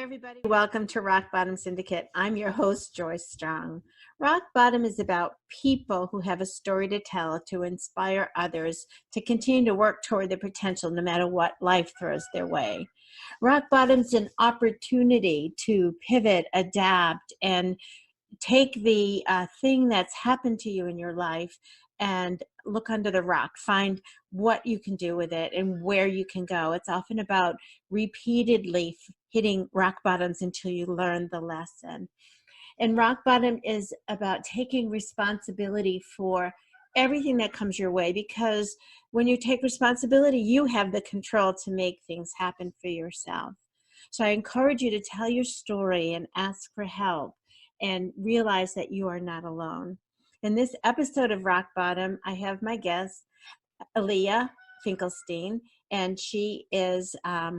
everybody. Welcome to Rock Bottom Syndicate. I'm your host, Joyce Strong. Rock Bottom is about people who have a story to tell to inspire others to continue to work toward their potential no matter what life throws their way. Rock Bottom's an opportunity to pivot, adapt, and take the thing that's happened to you in your life and look under the rock, find what you can do with it and where you can go. It's often about repeatedly hitting rock bottoms until you learn the lesson. And rock bottom is about taking responsibility for everything that comes your way, because when you take responsibility, you have the control to make things happen for yourself. So I encourage you to tell your story and ask for help and realize that you are not alone. In this episode of Rock Bottom, I have my guest, Eliya Finkelstein, and she is a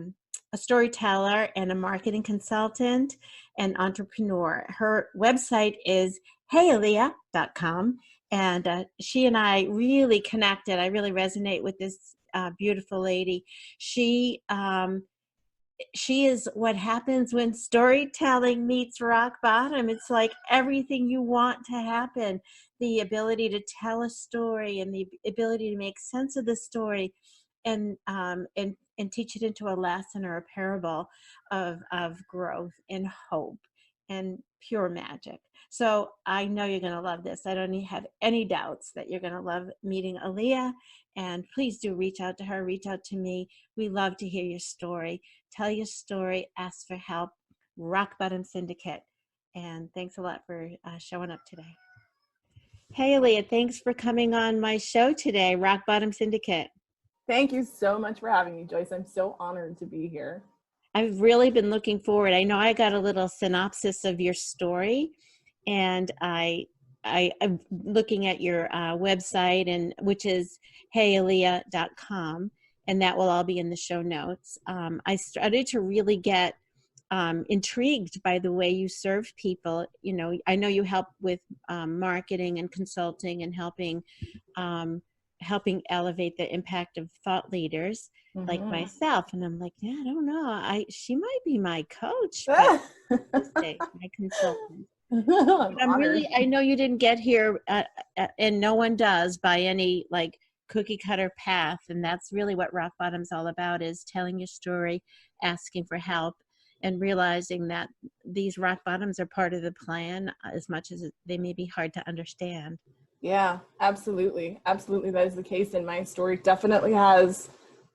storyteller and a marketing consultant and entrepreneur. Her website is heyeliya.com, and she and I really connected. I really resonate with this beautiful lady. She is what happens when storytelling meets rock bottom. It's like everything you want to happen. The ability to tell a story and the ability to make sense of the story and teach it into a lesson or a parable of growth and hope and pure magic. So I know you're going to love this. I don't have any doubts that you're going to love meeting Eliya. And please do reach out to her, reach out to me. We love to hear your story. Tell your story, ask for help. Rock Bottom Syndicate. And thanks a lot for showing up today. Hey, Eliya, thanks for coming on my show today, Rock Bottom Syndicate. Thank you so much for having me, Joyce. I'm so honored to be here. I've really been looking forward. I know I got a little synopsis of your story, and I'm looking at your website, and which is heyeliya.com, and that will all be in the show notes. I started to really get intrigued by the way you serve people. You know, I know you help with marketing and consulting and helping elevate the impact of thought leaders like myself. And I'm like, yeah, I don't know. She might be my coach, but my consultant. I know you didn't get here, and no one does by any like cookie cutter path. And that's really what Rock Bottom's all about, is telling your story, asking for help, and realizing that these rock bottoms are part of the plan, as much as they may be hard to understand. Yeah, absolutely. Absolutely. That is the case. And my story definitely has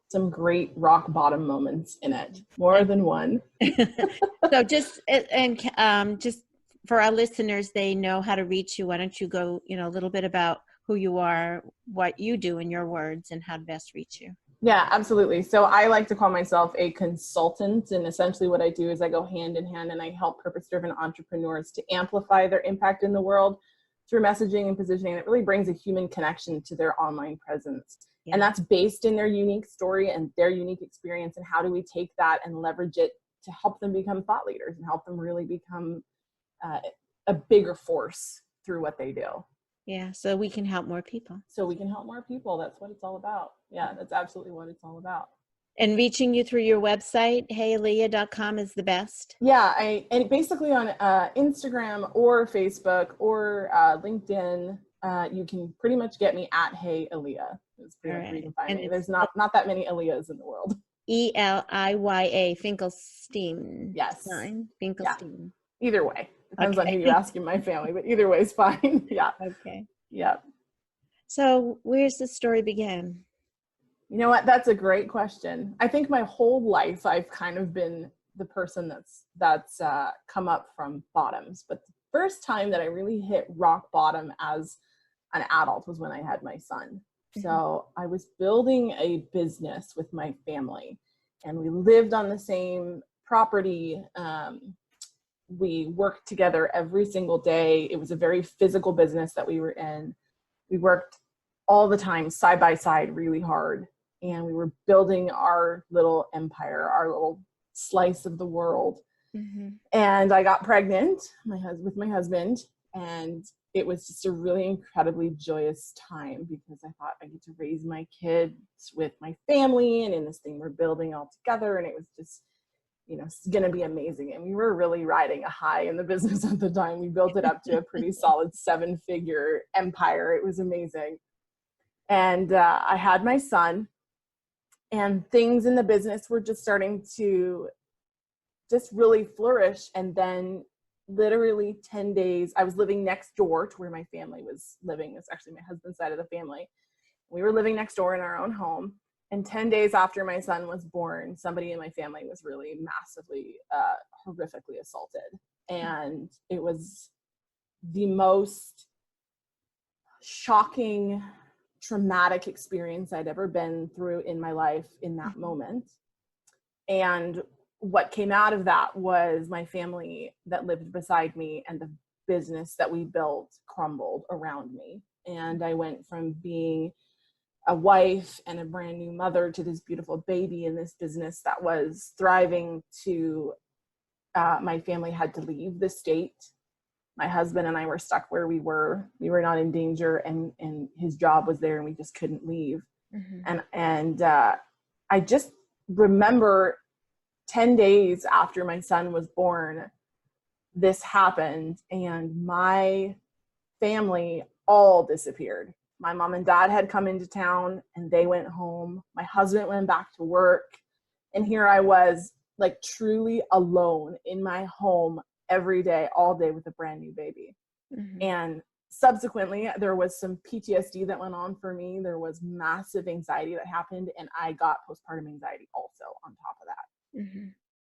some great rock bottom moments in it, more than one. So just for our listeners, they know how to reach you. Why don't you go, a little bit about who you are, what you do in your words, and how to best reach you. Yeah, absolutely. So I like to call myself a consultant, and essentially what I do is I go hand in hand and I help purpose-driven entrepreneurs to amplify their impact in the world through messaging and positioning. It really brings a human connection to their online presence. Yeah. And that's based in their unique story and their unique experience. And how do we take that and leverage it to help them become thought leaders and help them really become a bigger force through what they do. Yeah, so we can help more people. That's what it's all about. Yeah, that's absolutely what it's all about. And reaching you through your website, heyeliya.com, is the best. Yeah, and basically on Instagram or Facebook or LinkedIn, you can pretty much get me at Hey Eliya. It's pretty much where you can find me. There's not that many Eliyas in the world. Eliya Finkelstein. Yes. Finkelstein. Yeah. Either way. Depends on who you ask in my family, but either way is fine. Yeah. Okay. Yeah. So where's the story begin? You know what? That's a great question. I think my whole life I've kind of been the person that's come up from bottoms. But the first time that I really hit rock bottom as an adult was when I had my son. Mm-hmm. So I was building a business with my family, and we lived on the same property. We worked together every single day. It was a very physical business that we were in. We worked all the time, side by side, really hard. And we were building our little empire, our little slice of the world. Mm-hmm. And I got pregnant with my husband. And it was just a really incredibly joyous time, because I thought I get to raise my kids with my family and in this thing we're building all together. And it was just it's going to be amazing. And we were really riding a high in the business at the time. We built it up to a pretty solid 7-figure empire. It was amazing. And I had my son, and things in the business were just starting to just really flourish. And then literally 10 days, I was living next door to where my family was living. It's actually my husband's side of the family. We were living next door in our own home. And 10 days after my son was born, somebody in my family was really massively, horrifically assaulted. And it was the most shocking, traumatic experience I'd ever been through in my life in that moment. And what came out of that was my family that lived beside me and the business that we built crumbled around me. And I went from being a wife and a brand new mother to this beautiful baby in this business that was thriving to my family had to leave the state. My husband and I were stuck where we were. We were not in danger, and his job was there, and we just couldn't leave. And I just remember 10 days after my son was born, this happened, and my family all disappeared. My mom and dad had come into town and they went home. My husband went back to work. And here I was, like, truly alone in my home every day, all day, with a brand new baby. And subsequently, there was some PTSD that went on for me. There was massive anxiety that happened, and I got postpartum anxiety also on top of that.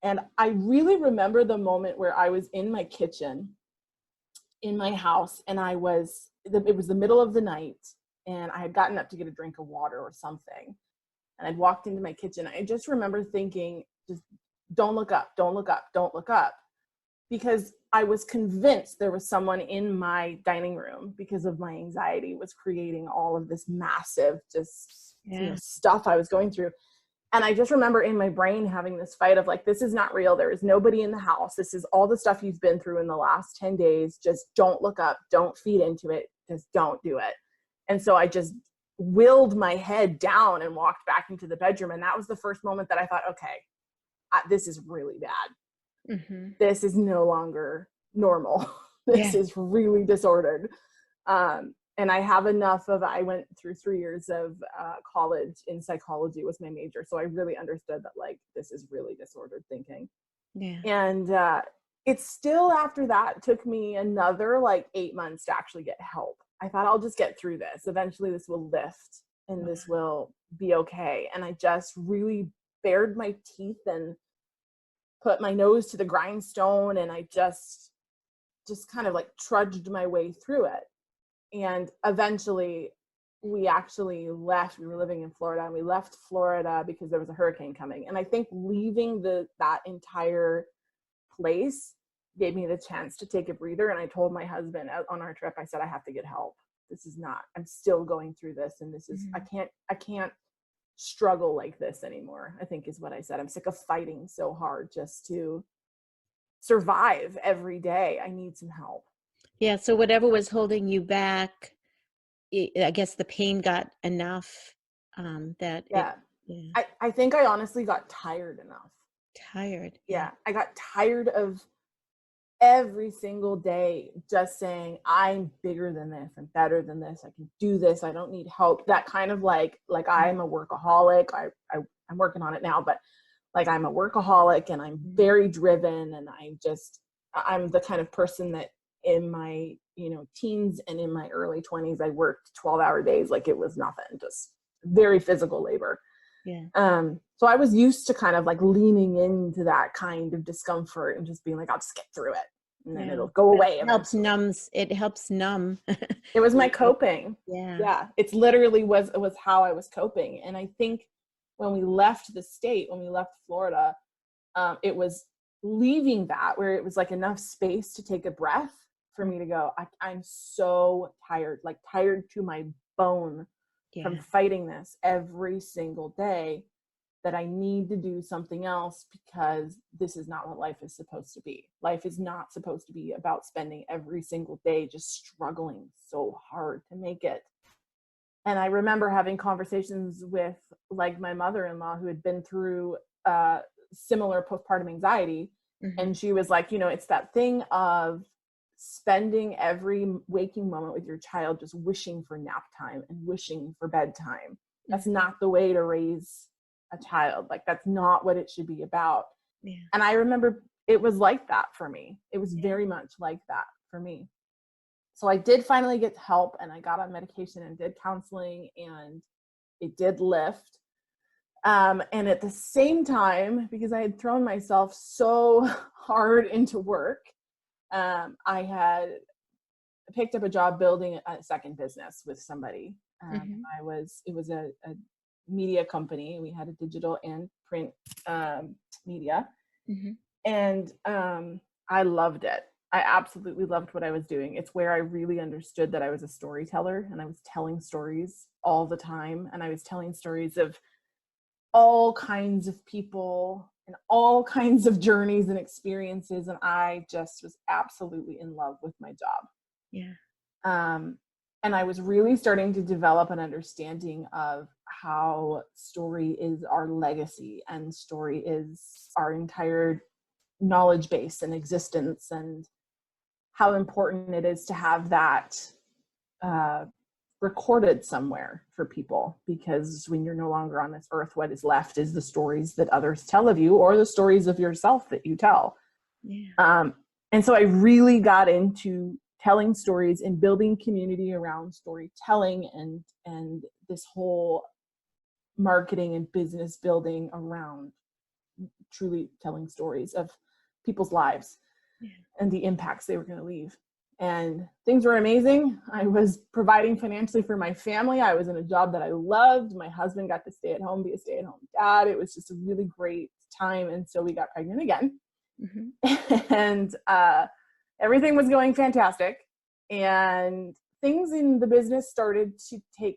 And I really remember the moment where I was in my kitchen in my house, and it was the middle of the night, and I had gotten up to get a drink of water or something. And I'd walked into my kitchen. I just remember thinking, just don't look up, don't look up, don't look up. Because I was convinced there was someone in my dining room, because of my anxiety, was creating all of this massive stuff I was going through. And I just remember in my brain having this fight of, like, this is not real. There is nobody in the house. This is all the stuff you've been through in the last 10 days. Just don't look up. Don't feed into it. Just don't do it. And so I just willed my head down and walked back into the bedroom. And that was the first moment that I thought, okay, this is really bad. This is no longer normal. This is really disordered. And I have enough of, I went through 3 years of college in psychology was my major. So I really understood that, like, this is really disordered thinking. And it's still, after that, took me another like 8 months to actually get help. I thought, I'll just get through this. Eventually this will lift and this will be okay. And I just really bared my teeth and put my nose to the grindstone. And I just kind of like trudged my way through it. And eventually we actually left. We were living in Florida, and we left Florida because there was a hurricane coming. And I think leaving that entire place gave me the chance to take a breather. And I told my husband on our trip, I said, I have to get help. I'm still going through this. And this is, I can't struggle like this anymore, I think is what I said. I'm sick of fighting so hard just to survive every day. I need some help. Yeah. So whatever was holding you back, I guess the pain got enough I think I honestly got tired enough. Yeah. I got tired of every single day just saying, I'm bigger than this, I'm better than this, I can do this, I don't need help. That kind of like I'm a workaholic. I'm working on it now, but like, I'm a workaholic and I'm very driven, and I'm the kind of person that in my teens and in my early 20s, I worked 12-hour days like it was nothing, just very physical labor. So I was used to kind of like leaning into that kind of discomfort and just being like, I'll just get through it and then it'll go away. It helps numb. It was my coping. It's literally was how I was coping. And I think when we left the state, when we left Florida, it was leaving that where it was like enough space to take a breath for me to go, I'm so tired, like tired to my bone from fighting this every single day, that I need to do something else, because this is not what life is supposed to be. Life is not supposed to be about spending every single day just struggling so hard to make it. And I remember having conversations with like my mother-in-law, who had been through similar postpartum anxiety. Mm-hmm. And she was like, it's that thing of spending every waking moment with your child just wishing for nap time and wishing for bedtime. That's not the way to raise a child. Like, that's not what it should be about. Yeah. And I remember it was like that for me. It was very much like that for me. So I did finally get help, and I got on medication and did counseling, and it did lift. And at the same time, because I had thrown myself so hard into work, I had picked up a job building a second business with somebody. It was a media company. We had a digital and print media. And I loved it. I absolutely loved what I was doing. It's where I really understood that I was a storyteller, and I was telling stories all the time. And I was telling stories of all kinds of people and all kinds of journeys and experiences. And I just was absolutely in love with my job. Yeah. And I was really starting to develop an understanding of how story is our legacy, and story is our entire knowledge base and existence, and how important it is to have that recorded somewhere for people, because when you're no longer on this earth, what is left is the stories that others tell of you, or the stories of yourself that you tell. Yeah. And so I really got into telling stories and building community around storytelling, and this whole marketing and business building around truly telling stories of people's lives and the impacts they were going to leave. And things were amazing. I was providing financially for my family. I was in a job that I loved. My husband got to stay at home, be a stay-at-home dad. It was just a really great time. And so we got pregnant again. And everything was going fantastic. And things in the business started to take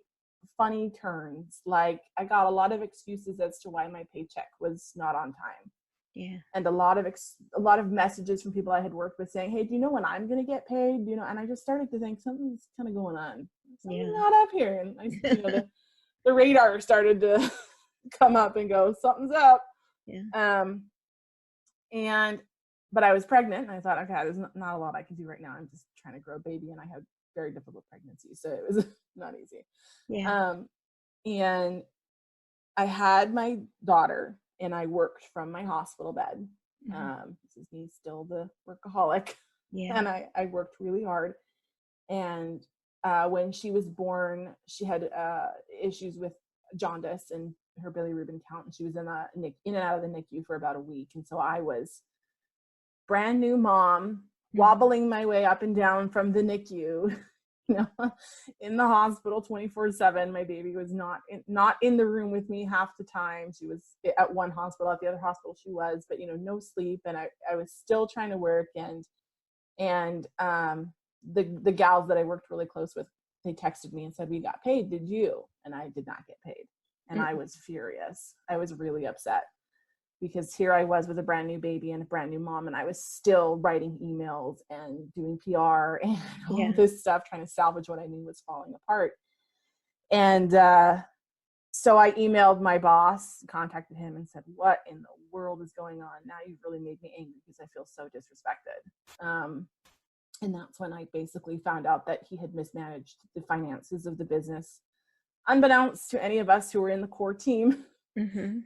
funny turns. Like, I got a lot of excuses as to why my paycheck was not on time. Yeah. And a lot of messages from people I had worked with saying, hey, do you know when I'm going to get paid? And I just started to think something's kind of going on. Something's not up here. And the radar started to come up and go, something's up. Yeah. But I was pregnant, and I thought, okay, there's not a lot I can do right now. I'm just trying to grow a baby, and I had very difficult pregnancy, so it was not easy. Yeah. And I had my daughter, and I worked from my hospital bed. This is me still the workaholic. Yeah. And I worked really hard. And when she was born, she had issues with jaundice and her bilirubin count, and she was in and out of the NICU for about a week. And so I was brand new mom, wobbling my way up and down from the NICU, in the hospital 24/7. My baby was not in the room with me half the time. She was at one hospital, at the other hospital she was, but no sleep. And I was still trying to work. And the gals that I worked really close with, they texted me and said, we got paid, did you? And I did not get paid. And I was furious. I was really upset, because here I was with a brand new baby and a brand new mom, and I was still writing emails and doing PR and all this stuff, trying to salvage what I knew was falling apart. And so I emailed my boss, contacted him, and said, what in the world is going on? Now you've really made me angry, because I feel so disrespected. And that's when I basically found out that he had mismanaged the finances of the business, unbeknownst to any of us who were in the core team.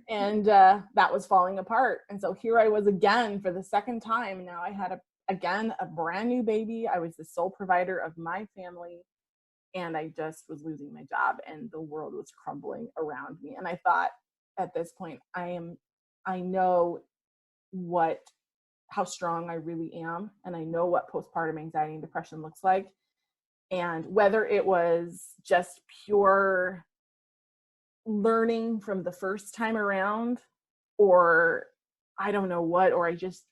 And that was falling apart. And so here I was again for the second time. Now I had a brand new baby. I was the sole provider of my family, and I just was losing my job, and the world was crumbling around me. And I thought, at this point, I know how strong I really am, and I know what postpartum anxiety and depression looks like. And whether it was just pure learning from the first time around, or I don't know what, or I just,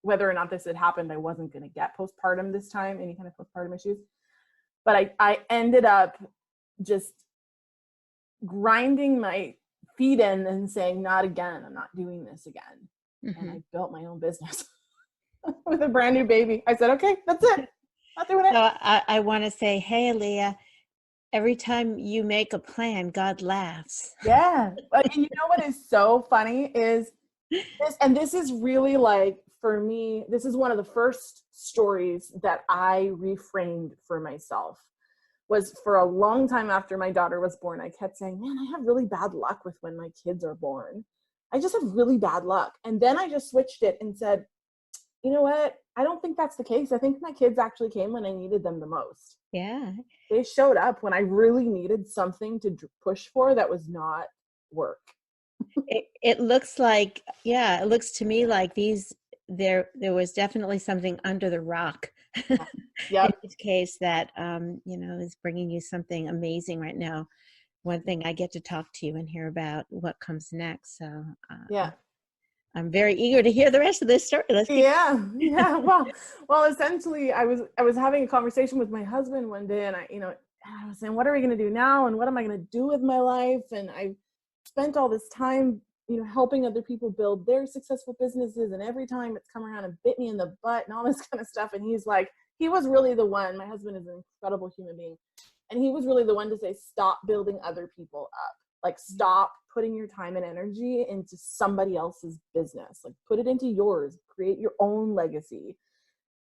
whether or not this had happened, I wasn't going to get postpartum this time, any kind of postpartum issues. But I ended up just grinding my feet in and saying, not again, I'm not doing this again. And I built my own business with a brand new baby. I said, okay, that's it. Not doing it. So I want to say, hey, Eliya, every time you make a plan, God laughs. Yeah. And you know what is so funny is This is really like, for me, this is one of the first stories that I reframed for myself. Was for a long time after my daughter was born, I kept saying, man, I have really bad luck with when my kids are born. I just have really bad luck. And then I just switched it and said, you know what? I don't think that's the case. I think my kids actually came when I needed them the most. Yeah. They showed up when I really needed something to push for that was not work. It looks like, yeah, it looks to me like there was definitely something under the rock in Yep. this case that, is bringing you something amazing right now. One thing, I get to talk to you and hear about what comes next. So Yeah. I'm very eager to hear the rest of this story. Let's keep. Yeah. Well, essentially, I was having a conversation with my husband one day, and I was saying, what are we going to do now, and what am I going to do with my life? And I spent all this time, helping other people build their successful businesses, and every time it's come around and bit me in the butt and all this kind of stuff. And he's like, he was really the one. My husband is an incredible human being, and he was really the one to say, stop building other people up. Like, stop putting your time and energy into somebody else's business. Like, put it into yours. Create your own legacy.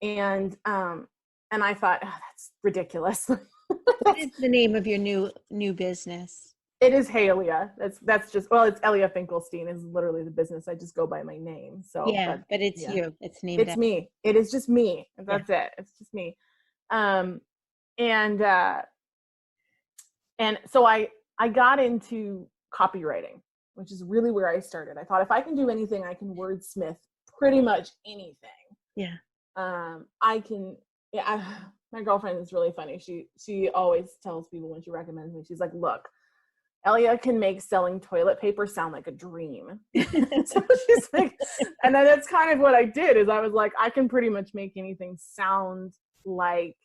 And I thought, oh, that's ridiculous. What is the name of your new business? It is Eliya. That's just, well, it's Eliya Finkelstein is literally the business. I just go by my name. So, Yeah, but it's yeah, you. It's named it's after. me. It is just me. That's it. It's just me. Um, and so I got into copywriting, which is really where I started. I thought, if I can do anything, I can wordsmith pretty much anything. Yeah. I can. Yeah. My girlfriend is really funny. She always tells people when she recommends me, she's like, look, Eliya can make selling toilet paper sound like a dream. So she's like, and then that's kind of what I did, is I was like, I can pretty much make anything sound like,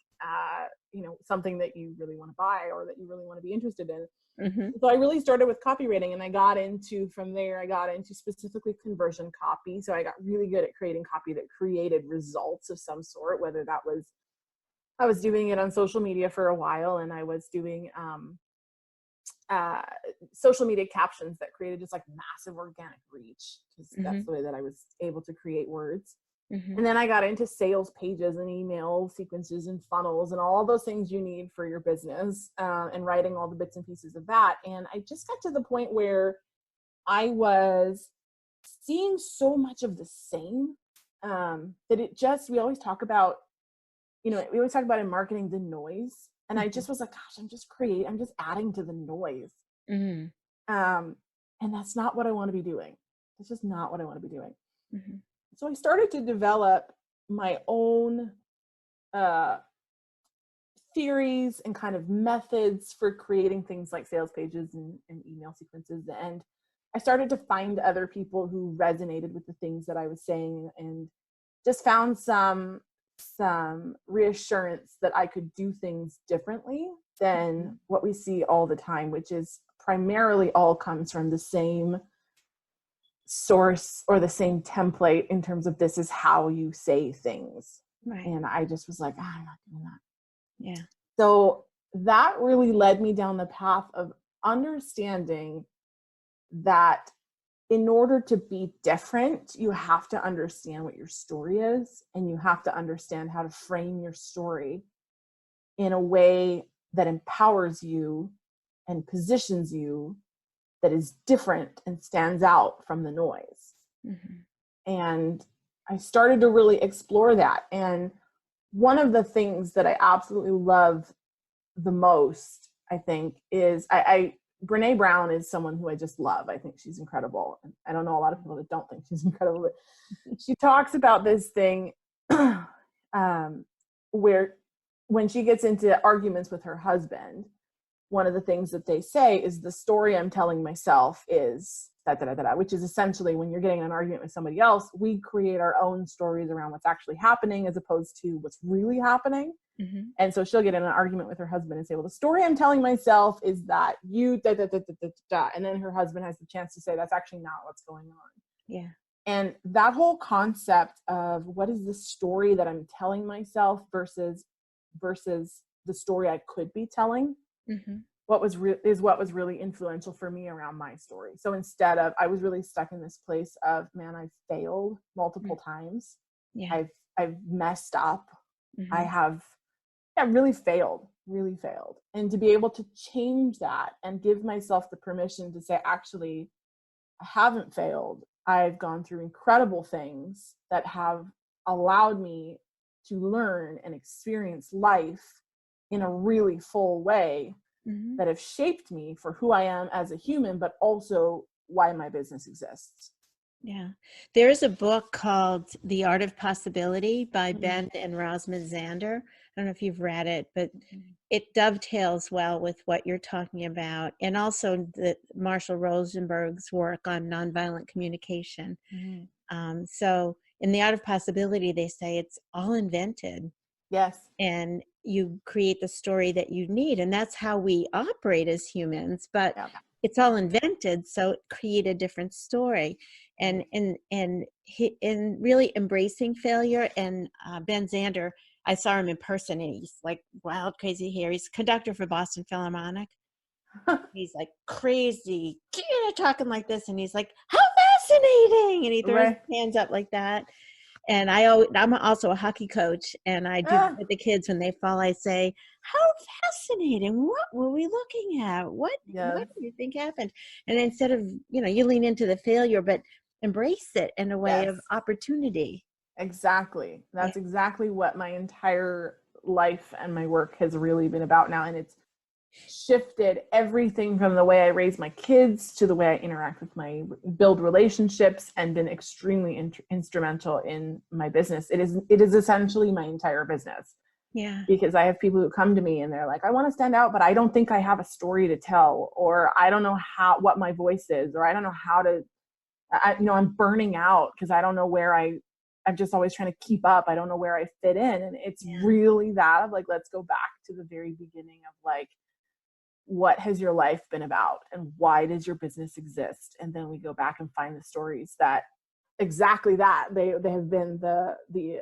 something that you really want to buy or that you really want to be interested in. Mm-hmm. So I really started with copywriting, and from there I got into specifically conversion copy. So I got really good at creating copy that created results of some sort, whether that was, I was doing it on social media for a while, and I was doing social media captions that created just like massive organic reach, because that's the way that I was able to create words. Mm-hmm. And then I got into sales pages and email sequences and funnels and all those things you need for your business, and writing all the bits and pieces of that. And I just got to the point where I was seeing so much of the same, that we always talk about, we always talk about in marketing, the noise. And I just was like, gosh, I'm just adding to the noise. Mm-hmm. And that's not what I want to be doing. It's just not what I want to be doing. Mm-hmm. So I started to develop my own theories and kind of methods for creating things like sales pages and email sequences. And I started to find other people who resonated with the things that I was saying, and just found some reassurance that I could do things differently than what we see all the time, which is primarily all comes from the same source or the same template in terms of, this is how you say things. Right. And I just was like, I'm not doing that. Yeah. So that really led me down the path of understanding that in order to be different, you have to understand what your story is, and you have to understand how to frame your story in a way that empowers you and positions you, that is different and stands out from the noise. Mm-hmm. And I started to really explore that. And one of the things that I absolutely love the most, I think, is Brene Brown is someone who I just love. I think she's incredible. I don't know a lot of people that don't think she's incredible, but she talks about this thing where when she gets into arguments with her husband, one of the things that they say is, the story I'm telling myself is which is essentially, when you're getting in an argument with somebody else, we create our own stories around what's actually happening as opposed to what's really happening. Mm-hmm. And so she'll get in an argument with her husband and say, well, the story I'm telling myself is that you and then her husband has the chance to say, that's actually not what's going on. Yeah. And that whole concept of, what is the story that I'm telling myself versus the story I could be telling, mm-hmm. what was really influential for me around my story. So instead of, I was really stuck in this place of, man, I've failed multiple times. Yeah. I've messed up. Mm-hmm. I have really failed. And to be able to change that and give myself the permission to say, actually, I haven't failed. I've gone through incredible things that have allowed me to learn and experience life in a really full way, Mm-hmm. that have shaped me for who I am as a human, but also why my business exists. Yeah. There's a book called The Art of Possibility by Mm-hmm. Ben and Rosalind Zander. I don't know if you've read it, but it dovetails well with what you're talking about. And also the Marshall Rosenberg's work on nonviolent communication. Mm-hmm. So in The Art of Possibility, they say it's all invented. Yes. And you create the story that you need. And that's how we operate as humans, but it's all invented. So create a different story, and really embracing failure. And Ben Zander, I saw him in person, and he's like wild, crazy hair. He's conductor for Boston Philharmonic. He's like crazy, talking like this. And he's like, how fascinating. And he throws his hands up like that. And I'm also a hockey coach, and I do with the kids when they fall. I say, "How fascinating! What were we looking at? What do you think happened?" And instead of you lean into the failure, but embrace it in a way of opportunity. Exactly. That's exactly what my entire life and my work has really been about now, and it's shifted everything from the way I raise my kids to the way I interact with build relationships, and been extremely instrumental in my business. It is essentially my entire business. Yeah. Because I have people who come to me and they're like, I want to stand out, but I don't think I have a story to tell, or I don't know what my voice is, or I don't know how to, I'm burning out because I don't know where I'm just always trying to keep up. I don't know where I fit in. And it's really that of like, let's go back to the very beginning of like, what has your life been about, and why does your business exist? And then we go back and find the stories that exactly that they have been the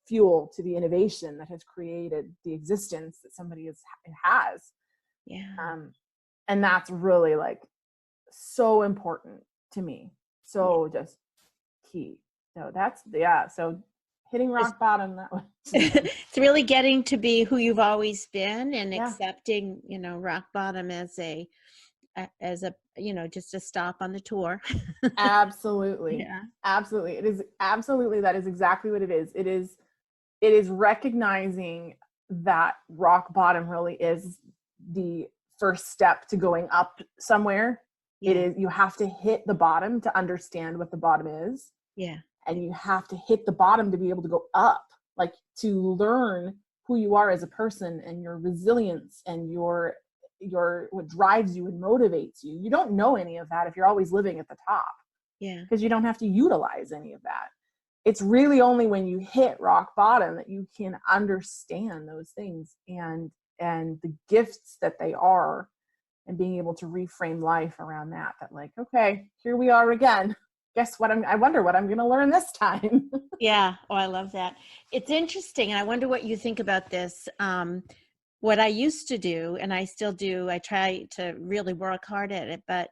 fuel to the innovation that has created the existence that somebody has. And that's really like so important to me, so just key. So that's so hitting rock bottom that way. It's really getting to be who you've always been, and accepting rock bottom as a just a stop on the tour. Absolutely. Absolutely. It is absolutely, that is exactly what it is. It is recognizing that rock bottom really is the first step to going up somewhere. It is, you have to hit the bottom to understand what the bottom is. And you have to hit the bottom to be able to go up, like to learn who you are as a person, and your resilience, and your what drives you and motivates you. You don't know any of that if you're always living at the top. Because you don't have to utilize any of that. It's really only when you hit rock bottom that you can understand those things and the gifts that they are, and being able to reframe life around that like, okay, here we are again. Guess what? I wonder what I'm going to learn this time. Oh, I love that. It's interesting. And I wonder what you think about this. What I used to do, and I still do, I try to really work hard at it, but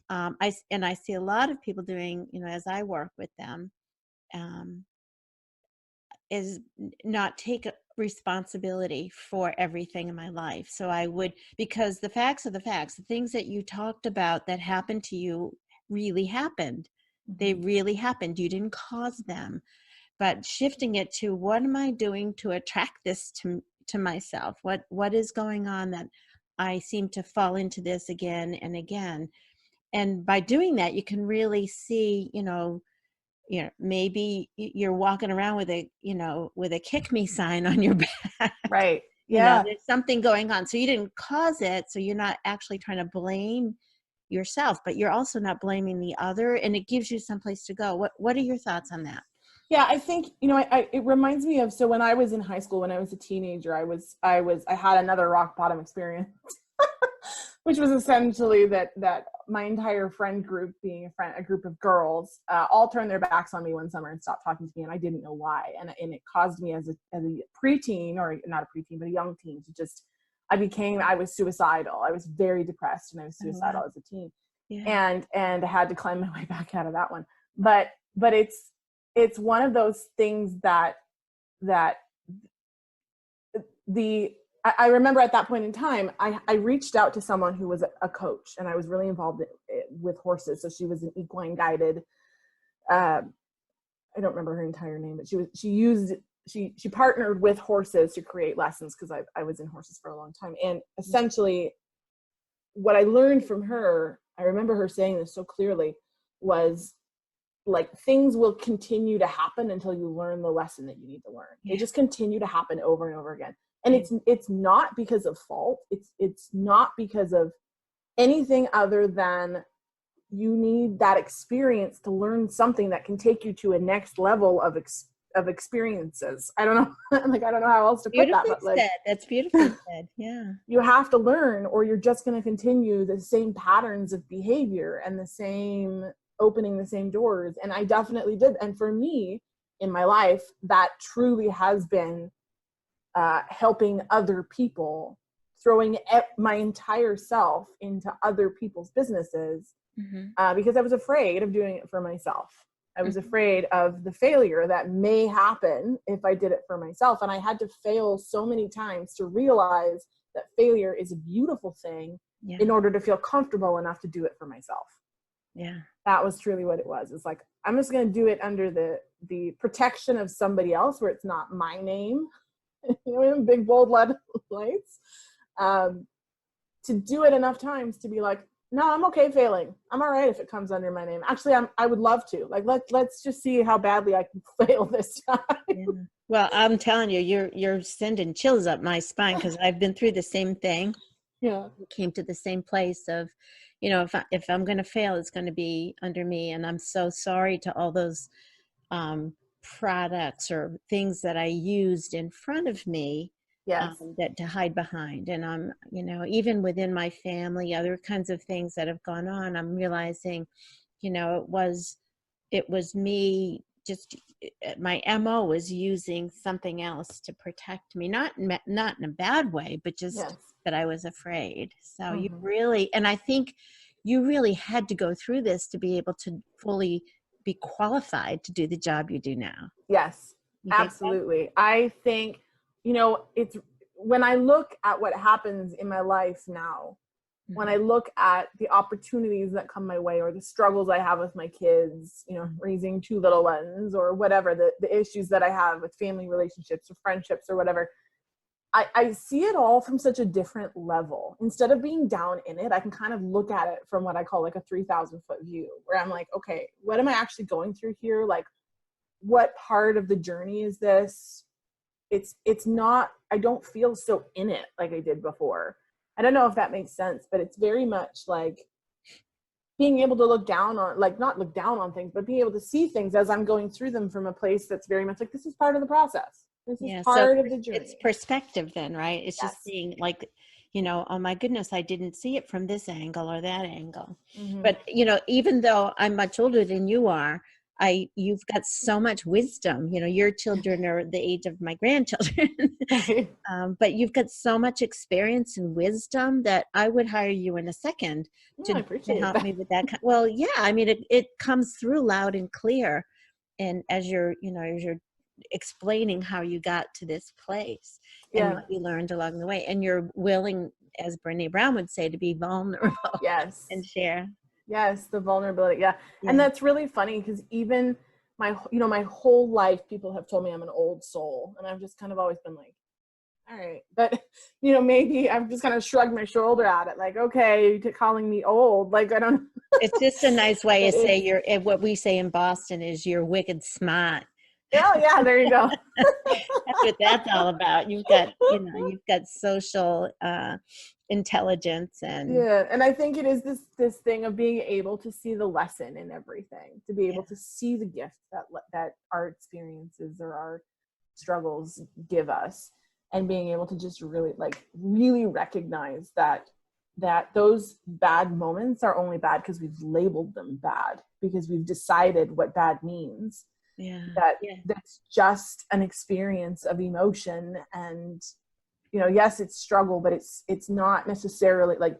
I see a lot of people doing, as I work with them, is not take responsibility for everything in my life. So I would, because the facts are the facts, the things that you talked about that happened to you really happened. They really happened. You didn't cause them. But shifting it to, what am I doing to attract this to myself? What is going on that I seem to fall into this again and again? And by doing that, you can really see, maybe you're walking around with a kick me sign on your back. Right. There's something going on. So you didn't cause it. So you're not actually trying to blame yourself, but you're also not blaming the other. And it gives you someplace to go. What are your thoughts on that? Yeah, I think, it reminds me of, so when I was in high school, when I was a teenager, I had another rock bottom experience, which was essentially that my entire friend group, being a group of girls, all turned their backs on me one summer and stopped talking to me, and I didn't know why. And it caused me as a preteen, or not a preteen, but a young teen, to just I was suicidal. I was very depressed and I was Oh, suicidal wow. as a teen. Yeah. And I had to climb my way back out of that one. But it's one of those things that I remember at that point in time, I reached out to someone who was a coach, and I was really involved with horses. So she was an equine guided, I don't remember her entire name, but she partnered with horses to create lessons, because I was in horses for a long time. And essentially what I learned from her, I remember her saying this so clearly, was like, things will continue to happen until you learn the lesson that you need to learn. Yeah. They just continue to happen over and over again. And it's not because of fault. It's not because of anything other than you need that experience to learn something that can take you to a next level of experiences. I don't know, like, I don't know how else to put that, Beautifully but like, said. That's beautifully said. Yeah. you have to learn, or you're just going to continue the same patterns of behavior and the same opening the same doors. And I definitely did. And for me in my life, that truly has been helping other people, throwing my entire self into other people's businesses, because I was afraid of doing it for myself. I was afraid of the failure that may happen if I did it for myself. And I had to fail so many times to realize that failure is a beautiful thing, in order to feel comfortable enough to do it for myself. Yeah. That was truly what it was. It's like, I'm just going to do it under the protection of somebody else, where it's not my name, in big bold lead lights, to do it enough times to be like, no, I'm okay failing. I'm all right if it comes under my name. Actually, I would love to. Like, let's just see how badly I can fail this time. Yeah. Well, I'm telling you, you're sending chills up my spine, because I've been through the same thing. Yeah. Came to the same place of, if I'm going to fail, it's going to be under me. And I'm so sorry to all those products or things that I used in front of me, Yes. that to hide behind. And I'm, even within my family, other kinds of things that have gone on, I'm realizing, it was me, just my MO was using something else to protect me, not in a bad way, but just Yes. that I was afraid. So you Mhm. really, and I think you really had to go through this to be able to fully be qualified to do the job you do now. Yes, You think so? absolutely. I think, it's when I look at what happens in my life now, when I look at the opportunities that come my way, or the struggles I have with my kids, raising two little ones, or whatever, the issues that I have with family relationships or friendships or whatever, I see it all from such a different level. Instead of being down in it, I can kind of look at it from what I call like a 3,000-foot view, where I'm like, okay, what am I actually going through here? Like, what part of the journey is this? It's not, I don't feel so in it like I did before. I don't know if that makes sense, but it's very much like being able to look down on, like, not look down on things, but being able to see things as I'm going through them from a place that's very much like, this is part of the process. This is Yeah. So part of the it's journey. perspective then, right? It's just Yes. seeing, like, oh my goodness, I didn't see it from this angle or that angle. Mm-hmm. But, even though I'm much older than you are, you've got so much wisdom. Your children are the age of my grandchildren. Right. But you've got so much experience and wisdom that I would hire you in a second Yeah, I to appreciate help that. me with that. Well, yeah, I mean, it comes through loud and clear. And as you're explaining how you got to this place and Yeah. what you learned along the way, and you're willing, as Brene Brown would say, to be vulnerable Yes. and share. Yes, the vulnerability. Yeah. Yeah. And that's really funny, because even my whole life, people have told me I'm an old soul, and I've just kind of always been like, all right. But, maybe I've just kind of shrugged my shoulder at it. Like, okay, calling me old. Like, I don't. It's just a nice way to But say what we say in Boston is you're wicked smart. oh yeah, there you go. That's what that's all about. You've got social intelligence, and Yeah. And I think it is this thing of being able to see the lesson in everything, to be yeah, able to see the gift that our experiences or our struggles give us, and being able to just really recognize that those bad moments are only bad because we've labeled them bad, because we've decided what bad means. yeah, That yeah, that's just an experience of emotion, and yes, it's struggle, but it's not necessarily like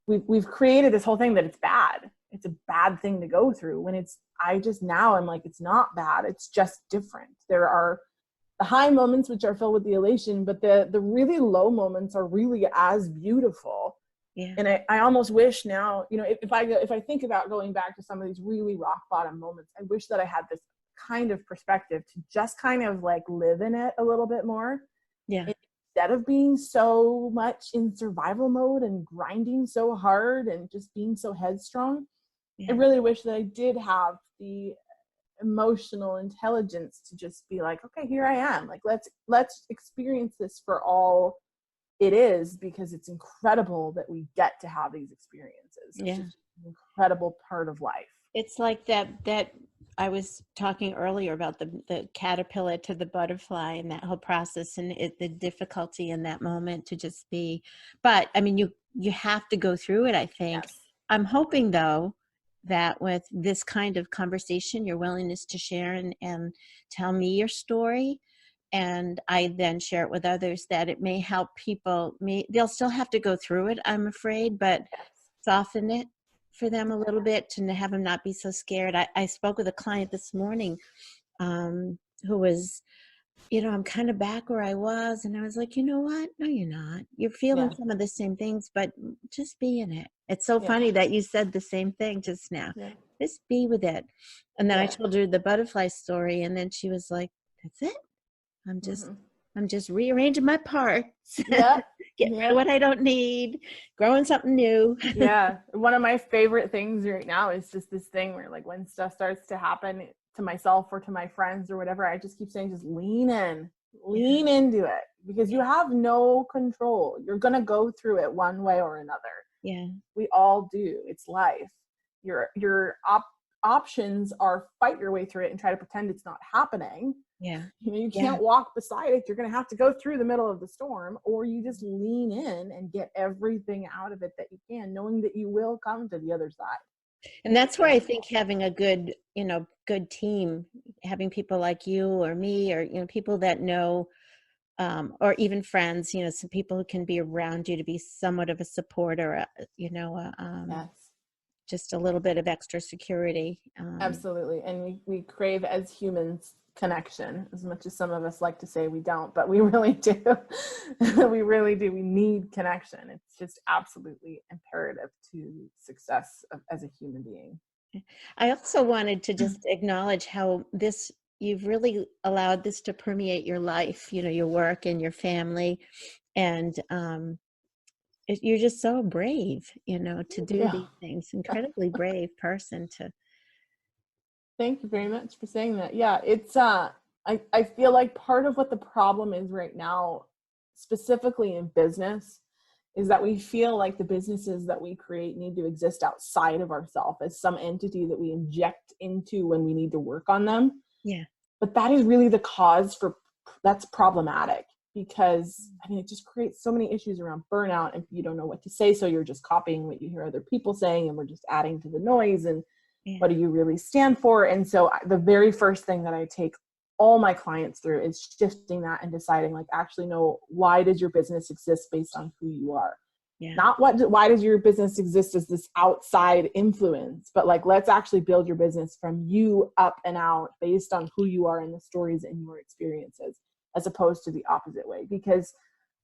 we've created this whole thing that it's bad. It's a bad thing to go through when I'm like, it's not bad. It's just different. There are the high moments, which are filled with the elation, but the really low moments are really as beautiful. Yeah. And I almost wish now, if I think about going back to some of these really rock bottom moments, I wish that I had this kind of perspective to just kind of like live in it a little bit more. Yeah. Instead of being so much in survival mode and grinding so hard and just being so headstrong. Yeah. I really wish that I did have the emotional intelligence to just be like, okay, here I am. Like, let's experience this for all it is, because it's incredible that we get to have these experiences. It's just an incredible part of life. It's like that I was talking earlier about the caterpillar to the butterfly and that whole process, and the difficulty in that moment to just be, but I mean, you have to go through it, I think. Yes. I'm hoping though that with this kind of conversation, your willingness to share and tell me your story, and I then share it with others, that it may help people. They'll still have to go through it, I'm afraid, but soften it for them a little bit, to have them not be so scared. I spoke with a client this morning who was, I'm kind of back where I was. And I was like, you know what? No, you're not. You're feeling some of the same things, but just be in it. It's so funny that you said the same thing just now. Yeah. Just be with it. And then I told her the butterfly story. And then she was like, that's it. I'm just rearranging my parts. Yeah. Getting rid of what I don't need, growing something new. Yeah. One of my favorite things right now is just this thing where, like, when stuff starts to happen to myself or to my friends or whatever, I just keep saying, just lean into it, because you have no control. You're going to go through it one way or another. Yeah. We all do. It's life. Your options are fight your way through it and try to pretend it's not happening. Yeah. You can't walk beside it. You're going to have to go through the middle of the storm, or you just lean in and get everything out of it that you can, knowing that you will come to the other side. And that's where I think having a good team, having people like you or me, or, people that know, or even friends, some people who can be around you to be somewhat of a support, or, just a little bit of extra security. Absolutely. And we crave, as humans, connection, as much as some of us like to say we don't, but we really do. We really do. We need connection. It's just absolutely imperative to success as a human being. I also wanted to just acknowledge how you've really allowed this to permeate your life, your work and your family. And you're just so brave, to do these things. Incredibly brave person to. Thank you very much for saying that. Yeah, it's I feel like part of what the problem is right now, specifically in business, is that we feel like the businesses that we create need to exist outside of ourselves as some entity that we inject into when we need to work on them. Yeah. But that is really the cause that's problematic, because it just creates so many issues around burnout, and you don't know what to say, so you're just copying what you hear other people saying, and we're just adding to the noise. And what do you really stand for? And so the very first thing that I take all my clients through is shifting that and deciding, like, actually, no, why does your business exist based on who you are? Yeah. Not why does your business exist as this outside influence, but like, let's actually build your business from you up and out based on who you are and the stories and your experiences, as opposed to the opposite way. Because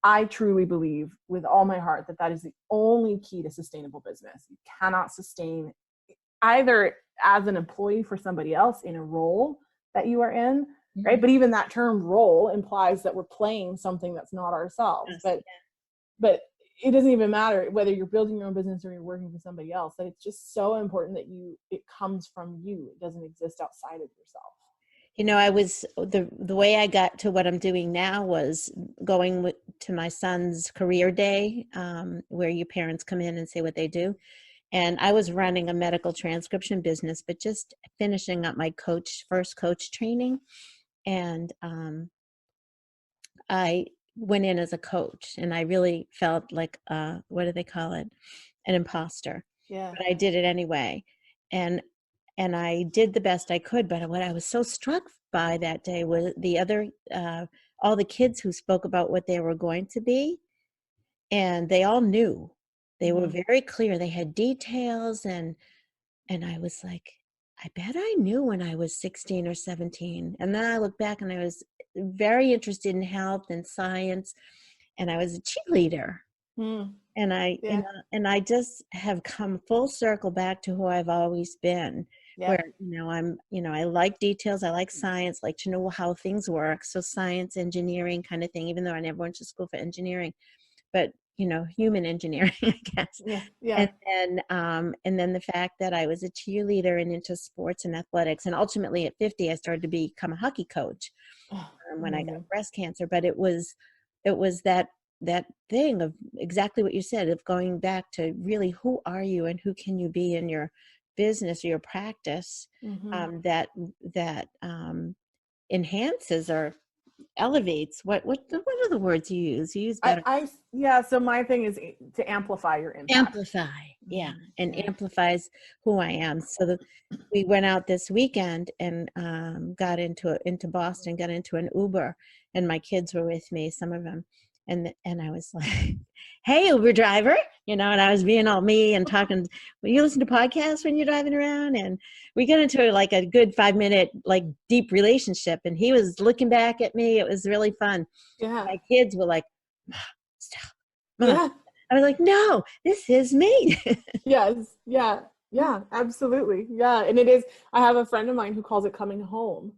I truly believe with all my heart that is the only key to sustainable business. You cannot sustain either as an employee for somebody else in a role that you are in, right? But even that term role implies that we're playing something that's not ourselves. But it doesn't even matter whether you're building your own business or you're working for somebody else, that it's just so important that it comes from you. It doesn't exist outside of yourself. I was the way I got to what I'm doing now was going to my son's career day, where your parents come in and say what they do. And I was running a medical transcription business, but just finishing up my first coach training. And I went in as a coach, and I really felt like, what do they call it? An imposter. Yeah. But I did it anyway. And I did the best I could. But what I was so struck by that day was the other all the kids who spoke about what they were going to be, and they all knew. They were very clear. They had details, and I was like, I bet I knew when I was 16 or 17. And then I look back and I was very interested in health and science, and I was a cheerleader. And I just have come full circle back to who I've always been, where, I like details. I like science, like to know how things work. So science, engineering kind of thing, even though I never went to school for engineering, but human engineering, I guess. Yeah. And then the fact that I was a cheerleader and into sports and athletics, and ultimately at 50, I started to become a hockey coach when I got breast cancer. But it was that thing of exactly what you said, of going back to really, who are you and who can you be in your business or your practice, that enhances or elevates. What are the words you use? You use better. So my thing is to amplify your impact. And amplifies who I am. So we went out this weekend and got into Boston, got into an Uber, and my kids were with me, some of them, and I was like, "Hey, Uber driver," and I was being all me and talking. Well, you listen to podcasts when you're driving around, and we got into like a good 5-minute like deep relationship, and he was looking back at me. It was really fun. My kids were like, "Mom, stop, Mom." I was like, "No, this is me." Yes. Yeah, absolutely. Yeah. And it is, I have a friend of mine who calls it coming home.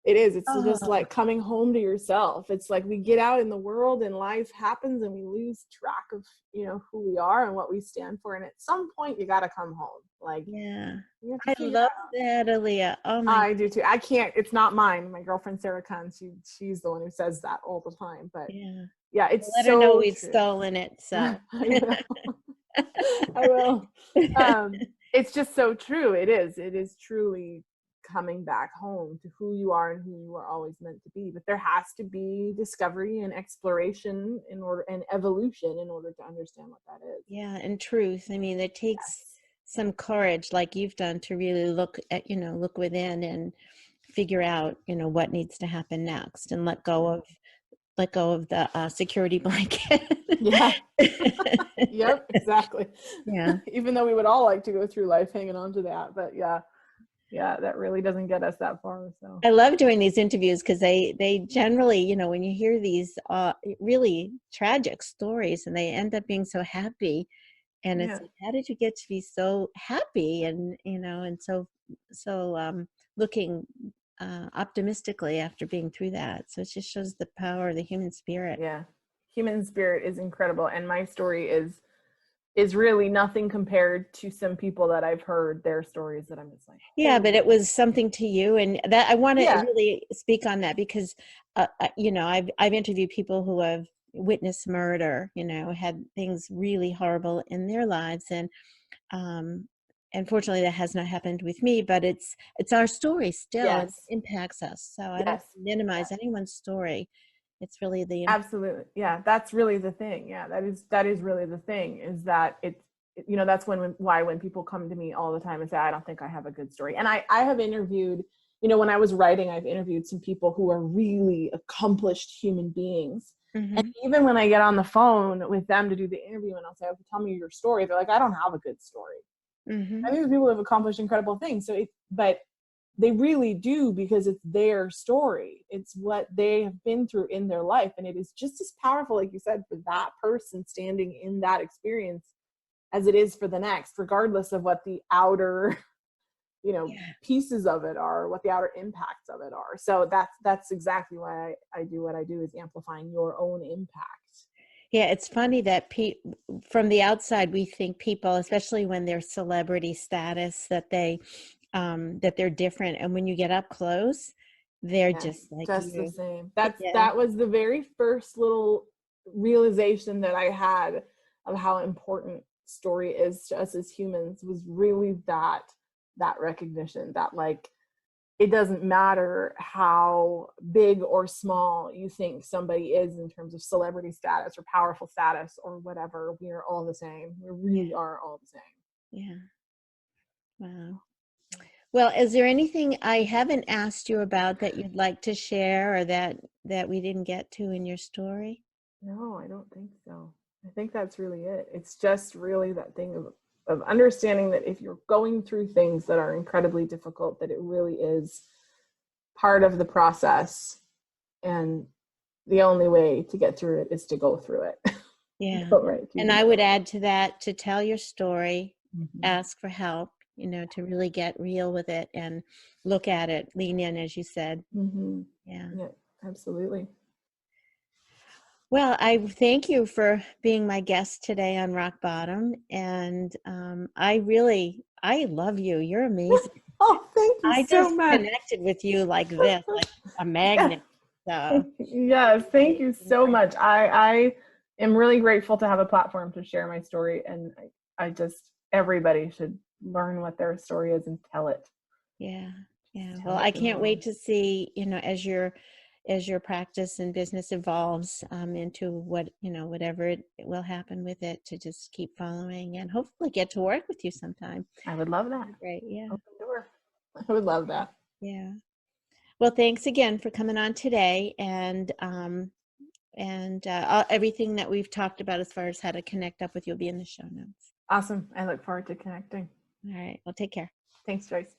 It's just like coming home to yourself. It's like we get out in the world and life happens and we lose track of, who we are and what we stand for. And at some point you got to come home. Like, I love that, Eliya. Oh my! I do too. I can't, it's not mine. My girlfriend, Sarah Kahn, she's the one who says that all the time, but it's let her know we've stolen it. So I will. It's just so true. It is truly coming back home to who you are and who you are always meant to be. But there has to be discovery and exploration and evolution in order to understand what that is. Yeah, and truth. I mean, it takes some courage, like you've done, to really look within and figure out, what needs to happen next, and let go of the security blanket. Yep, exactly. Yeah. Even though we would all like to go through life hanging on to that, but that really doesn't get us that far. So I love doing these interviews because they generally, when you hear these really tragic stories and they end up being so happy, and it's like, how did you get to be so happy and and so looking optimistically after being through that? So it just shows the power of the human spirit. Human spirit is incredible, and my story is really nothing compared to some people that I've heard their stories that I'm just like, but it was something to you, and that I want to really speak on that because I've interviewed people who have witnessed murder, had things really horrible in their lives, and unfortunately that has not happened with me, but it's our story still. It impacts us, so I don't minimize anyone's story. It's really the absolutely that's really the thing. That is really the thing, is that it's that's when people come to me all the time and say, I don't think I have a good story. And I have interviewed, when I was writing, I've interviewed some people who are really accomplished human beings. And even when I get on the phone with them to do the interview and I'll say, okay, tell me your story, they're like, I don't have a good story. I think people have accomplished incredible things. But they really do, because it's their story. It's what they have been through in their life. And it is just as powerful, like you said, for that person standing in that experience as it is for the next, regardless of what the outer, pieces of it are, what the outer impacts of it are. So that's exactly why I do what I do, is amplifying your own impact. Yeah, it's funny that from the outside, we think people, especially when they're celebrity status, that they're different. And when you get up close, they're just like just you. The same. That was the very first little realization that I had of how important story is to us as humans, was really that recognition that, like, it doesn't matter how big or small you think somebody is in terms of celebrity status or powerful status or whatever. We are all the same. We really are all the same. Yeah. Wow. Well, is there anything I haven't asked you about that you'd like to share, or that we didn't get to in your story? No, I don't think so. I think that's really it. It's just really that thing of understanding that if you're going through things that are incredibly difficult, that it really is part of the process. And the only way to get through it is to go through it. Yeah. Go right through And the I would middle. add to that to tell your story, Mhm. ask for help, to really get real with it and look at it, lean in, as you said. Mhm. Yeah. Yeah, absolutely. Well, I thank you for being my guest today on Rock Bottom. And I love you. You're amazing. Oh, thank you I so just much. connected with you like this, like a magnet. So, Yes, thank you so much. I am really grateful to have a platform to share my story, and I just everybody should learn what their story is and tell it. yeah. Yeah. Just Well, tell it I to the can't wait world. to see, as your practice and business evolves into whatever it will happen with it, to just keep following and hopefully get to work with you sometime. I would love that. Great. Yeah. Open door. I would love that. Yeah. Well, thanks again for coming on today, and everything that we've talked about as far as how to connect up with you will be in the show notes. Awesome. I look forward to connecting. All right. Well, take care. Thanks, Joyce.